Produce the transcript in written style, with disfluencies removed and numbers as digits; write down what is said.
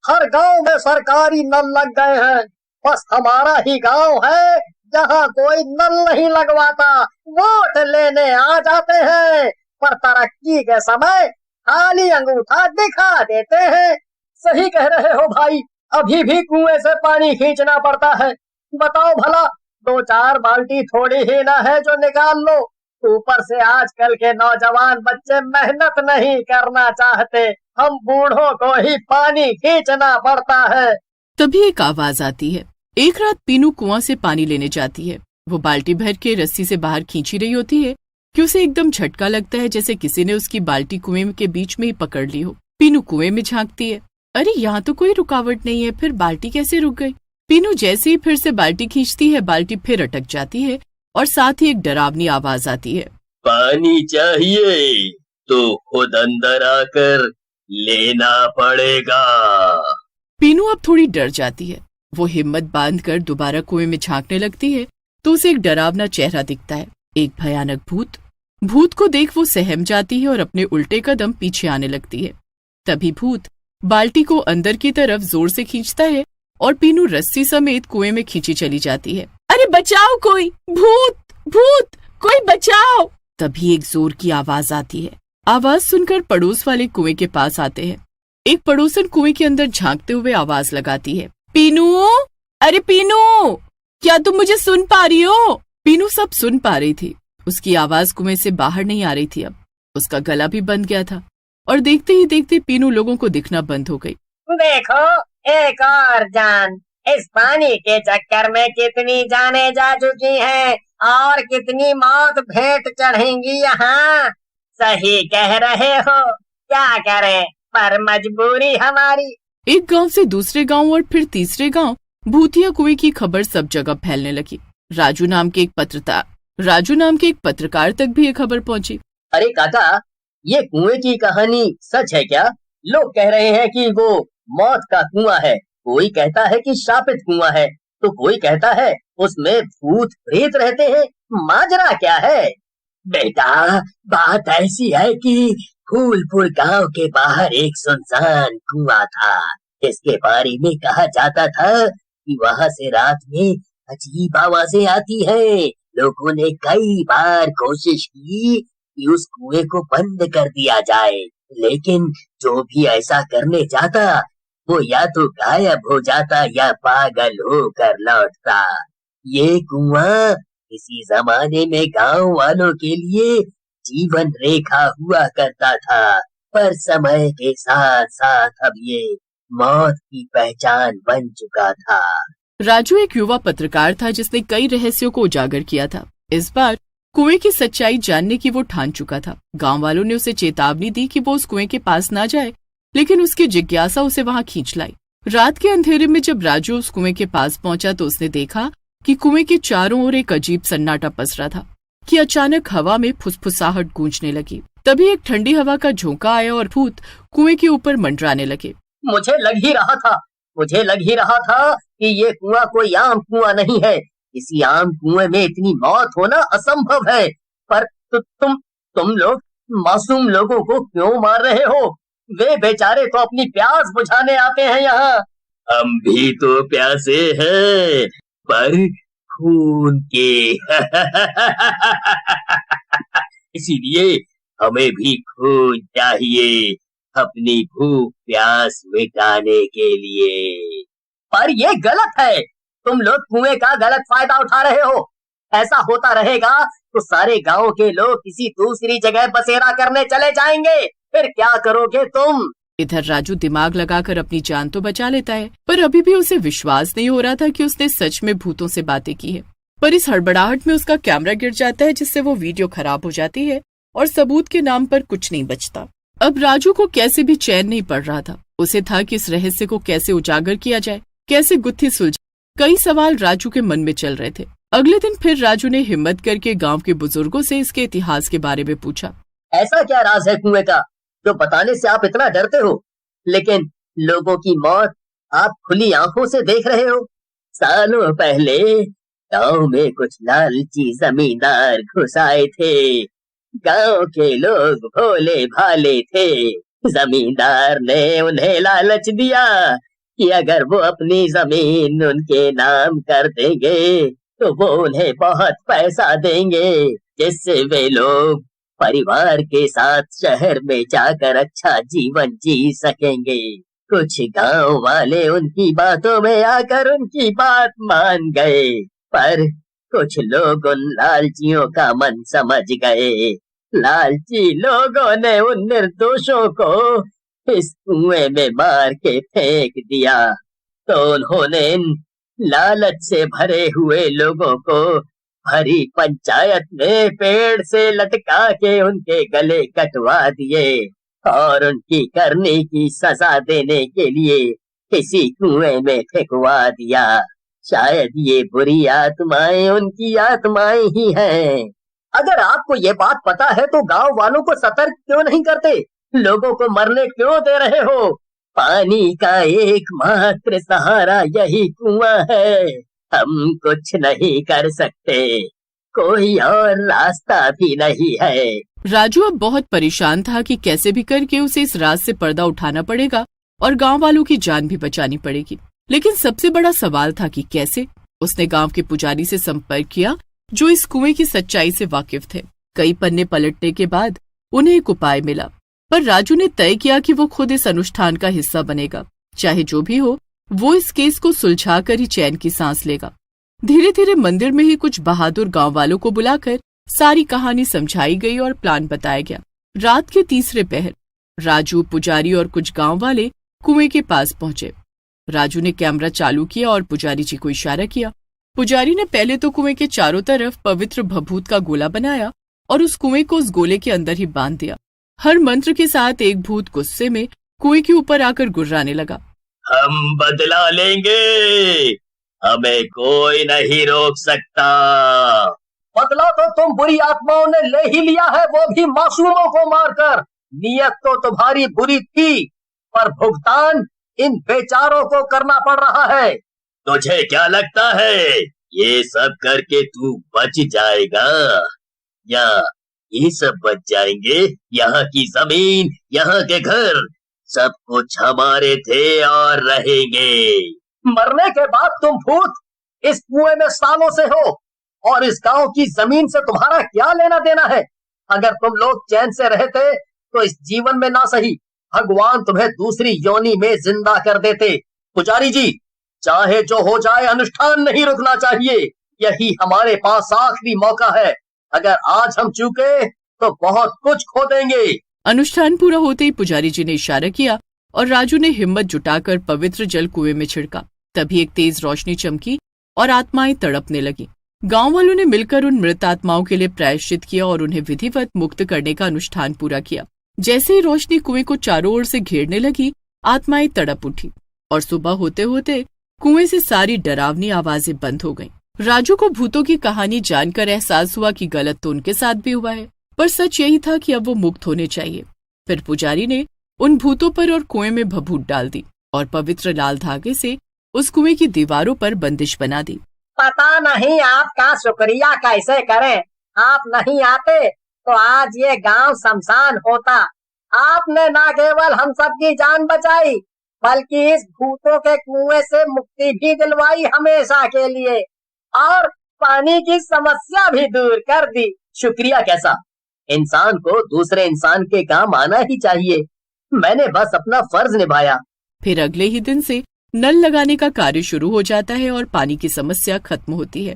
हर गांव में सरकारी नल लग गए हैं, बस हमारा ही गांव है जहां कोई नल नहीं लगवाता। वोट लेने आ जाते हैं पर तरक्की के समय खाली अंगूठा दिखा देते हैं। सही कह रहे हो भाई, अभी भी कुएं से पानी खींचना पड़ता है। बताओ भला, 2-4 बाल्टी थोड़ी ही ना है जो निकाल लो। ऊपर से आजकल के नौजवान बच्चे मेहनत नहीं करना चाहते, हम बूढ़ों को ही पानी खींचना पड़ता है। तभी एक आवाज आती है। एक रात पीनू कुआं से पानी लेने जाती है। वो बाल्टी भर के रस्सी से बाहर खींची रही होती है कि उसे एकदम झटका लगता है, जैसे किसी ने उसकी बाल्टी कुएं के बीच में ही पकड़ ली हो। पीनू कुएं में झांकती है। अरे यहाँ तो कोई रुकावट नहीं है, फिर बाल्टी कैसे रुक गई? पीनू जैसे ही फिर से बाल्टी खींचती है, बाल्टी फिर अटक जाती है और साथ ही एक डरावनी आवाज आती है, पानी चाहिए तो खुद अंदर आकर लेना पड़ेगा। पीनू अब थोड़ी डर जाती है। वो हिम्मत बांधकर दोबारा कुएं में झांकने लगती है तो उसे एक डरावना चेहरा दिखता है, एक भयानक भूत। भूत को देख वो सहम जाती है और अपने उल्टे कदम पीछे आने लगती है। तभी भूत बाल्टी को अंदर की तरफ जोर से खींचता है और पीनू रस्सी समेत कुएं में खींची चली जाती है। अरे बचाओ कोई, भूत भूत, कोई बचाओ। तभी एक जोर की आवाज आती है। आवाज सुनकर पड़ोस वाले कुएं के पास आते हैं। एक पड़ोसन कुएं के अंदर झांकते हुए आवाज लगाती है, पीनू, अरे पीनू, क्या तुम मुझे सुन पा रही हो? पीनू सब सुन पा रही थी। उसकी आवाज कुएं से बाहर नहीं आ रही थी। अब उसका गला भी बंद गया था और देखते ही देखते पीनू लोगों को दिखना बंद हो गई। देखो, एक और जान। इस पानी के चक्कर में कितनी जानें जा चुकी हैं और कितनी मौत भेंट चढ़ेंगी यहाँ। सही कह रहे हो, क्या करें, पर मजबूरी हमारी। एक गांव से दूसरे गांव और फिर तीसरे गांव भूतिया कुएं की खबर सब जगह फैलने लगी। राजू नाम के एक पत्रकार तक भी ये खबर पहुंची। अरे काका, ये कुएं की कहानी सच है क्या? लोग कह रहे हैं कि वो मौत का कुआं है, कोई कहता है कि शापित कुआं है, तो कोई कहता है उसमें भूत प्रेत रहते हैं। माजरा क्या है? बेटा, बात ऐसी है कि फूलपुर गांव के बाहर एक सुनसान कुआं था। इसके बारे में कहा जाता था कि वहां से रात में अजीब आवाजें आती हैं। लोगों ने कई बार कोशिश की कि उस कुएं को बंद कर दिया जाए, लेकिन जो भी ऐसा करने जाता वो या तो गायब हो जाता या पागल होकर लौटता। ये कुआं किसी जमाने में गांव वालों के लिए जीवन रेखा हुआ करता था, पर समय के साथ साथ अब ये मौत की पहचान बन चुका था। राजू एक युवा पत्रकार था जिसने कई रहस्यों को उजागर किया था। इस बार कुएं की सच्चाई जानने की वो ठान चुका था। गांव वालों ने उसे चेतावनी दी कि वो उस कुएं के पास ना जाए, लेकिन उसकी जिज्ञासा उसे वहां खींच लाई। रात के अंधेरे में जब राजू उस कुएं के पास पहुंचा तो उसने देखा कि कुएं के चारों ओर एक अजीब सन्नाटा पसरा था कि अचानक हवा में फुसफुसाहट गूंजने लगी। तभी एक ठंडी हवा का झोंका आया और भूत कुएं के ऊपर मंडराने लगे। मुझे लग ही रहा था कि ये कुआं कोई आम कुआं नहीं है। किसी आम कुएं में इतनी मौत होना असंभव है, पर तुम लोग मासूम लोगों को क्यों मार रहे हो? वे बेचारे तो अपनी प्यास बुझाने आते हैं यहाँ। हम भी तो प्यासे हैं, पर खून के। इसीलिए हमें भी खून चाहिए अपनी भूख प्यास मिटाने के लिए। पर ये गलत है, तुम लोग कुएं का गलत फायदा उठा रहे हो। ऐसा होता रहेगा तो सारे गांव के लोग किसी दूसरी जगह बसेरा करने चले जाएंगे, फिर क्या करोगे तुम? इधर राजू दिमाग लगाकर अपनी जान तो बचा लेता है, पर अभी भी उसे विश्वास नहीं हो रहा था कि उसने सच में भूतों से बातें की है। पर इस हड़बड़ाहट में उसका कैमरा गिर जाता है, जिससे वो वीडियो खराब हो जाती है और सबूत के नाम पर कुछ नहीं बचता। अब राजू को कैसे भी चैन नहीं पड़ रहा था। उसे था कि इस रहस्य को कैसे उजागर किया जाए, कैसे गुत्थी सुलझे। कई सवाल राजू के मन में चल रहे थे। अगले दिन फिर राजू ने हिम्मत करके गांव के बुजुर्गों से इसके इतिहास के बारे में पूछा। ऐसा क्या राज है कुएं का जो बताने से आप इतना डरते हो, लेकिन लोगों की मौत आप खुली आंखों से देख रहे हो? सालों पहले गांव में कुछ लालची जमींदार घुस आए थे। गांव के लोग भोले भाले थे। जमींदार ने उन्हें लालच दिया कि अगर वो अपनी जमीन उनके नाम कर देंगे तो वो उन्हें बहुत पैसा देंगे, जिससे वे लोग परिवार के साथ शहर में जाकर अच्छा जीवन जी सकेंगे। कुछ गांव वाले उनकी बातों में आकर उनकी बात मान गए, पर कुछ लोग उन लालचियों का मन समझ गए। लालची लोगों ने उन निर्दोषों को इस कुएं में मार के फेंक दिया, तो उन्होंने इन लालच से भरे हुए लोगों को भरी पंचायत में पेड़ से लटका के उनके गले कटवा दिए और उनकी करने की सजा देने के लिए किसी कुएं में फेंकवा दिया। शायद ये बुरी आत्माएं उनकी आत्माएं ही हैं। अगर आपको ये बात पता है तो गांव वालों को सतर्क क्यों नहीं करते? लोगों को मरने क्यों दे रहे हो? पानी का एकमात्र सहारा यही कुआं है। हम कुछ नहीं कर सकते, कोई और रास्ता भी नहीं है। राजू अब बहुत परेशान था कि कैसे भी करके उसे इस राज से पर्दा उठाना पड़ेगा और गांव वालों की जान भी बचानी पड़ेगी। लेकिन सबसे बड़ा सवाल था कि कैसे। उसने गांव के पुजारी से संपर्क किया जो इस कुएं की सच्चाई से वाकिफ थे। कई पन्ने पलटने के बाद उन्हें एक उपाय मिला, पर राजू ने तय किया कि वो खुद इस अनुष्ठान का हिस्सा बनेगा। चाहे जो भी हो, वो इस केस को सुलझा कर ही चैन की सांस लेगा। धीरे धीरे मंदिर में ही कुछ बहादुर गांव वालों को बुलाकर सारी कहानी समझाई गई और प्लान बताया गया। रात के तीसरे पहर राजू, पुजारी और कुछ गांव वाले कुएं के पास पहुंचे। राजू ने कैमरा चालू किया और पुजारी जी को इशारा किया। पुजारी ने पहले तो कुएं के चारों तरफ पवित्र भभूत का गोला बनाया और उस कुएं को उस गोले के अंदर ही बांध दिया। हर मंत्र के साथ एक भूत गुस्से में कुएं के ऊपर आकर गुर्राने लगा। हम बदला लेंगे, हमें कोई नहीं रोक सकता। बदला तो तुम बुरी आत्माओं ने ले ही लिया है, वो भी मासूमों को मारकर। नियत तो तुम्हारी बुरी थी, पर भुगतान इन बेचारों को करना पड़ रहा है। तुझे क्या लगता है ये सब करके तू बच जाएगा, या ये सब बच जाएंगे? यहाँ की जमीन, यहाँ के घर, सब कुछ हमारे थे और रहेंगे। मरने के बाद तुम भूत इस कुएं में सालों से हो, और इस गांव की जमीन से तुम्हारा क्या लेना देना है? अगर तुम लोग चैन से रहते तो इस जीवन में ना सही, भगवान तुम्हें दूसरी योनि में जिंदा कर देते। पुजारी जी, चाहे जो हो जाए, अनुष्ठान नहीं रुकना चाहिए। यही हमारे पास आखिरी मौका है। अगर आज हम चूके तो बहुत कुछ खो देंगे। अनुष्ठान पूरा होते ही पुजारी जी ने इशारा किया और राजू ने हिम्मत जुटाकर पवित्र जल कुएं में छिड़का। तभी एक तेज रोशनी चमकी और आत्माएं तड़पने लगी। गांव वालों ने मिलकर उन मृत आत्माओं के लिए प्रायश्चित किया और उन्हें विधिवत मुक्त करने का अनुष्ठान पूरा किया। जैसे ही रोशनी कुएं को चारों ओर से घेरने लगी, आत्माएं तड़प उठी और सुबह होते होते कुएं से सारी डरावनी आवाजें बंद हो गईं। राजू को भूतों की कहानी जानकर एहसास हुआ कि गलत तो उनके साथ भी हुआ है, पर सच यही था कि अब वो मुक्त होने चाहिए। फिर पुजारी ने उन भूतों पर और कुएं में भभूत डाल दी और पवित्र लाल धागे से उस कुएं की दीवारों पर बंदिश बना दी। पता नहीं आपका शुक्रिया कैसे करें। आप नहीं आते तो आज ये गांव शमशान होता। आपने न केवल हम सबकी जान बचाई, बल्कि इस भूतों के कुएं से मुक्ति भी दिलवाई हमेशा के लिए, और पानी की समस्या भी दूर कर दी। शुक्रिया कैसा, इंसान को दूसरे इंसान के काम आना ही चाहिए। मैंने बस अपना फर्ज निभाया। फिर अगले ही दिन से नल लगाने का कार्य शुरू हो जाता है और पानी की समस्या खत्म होती है।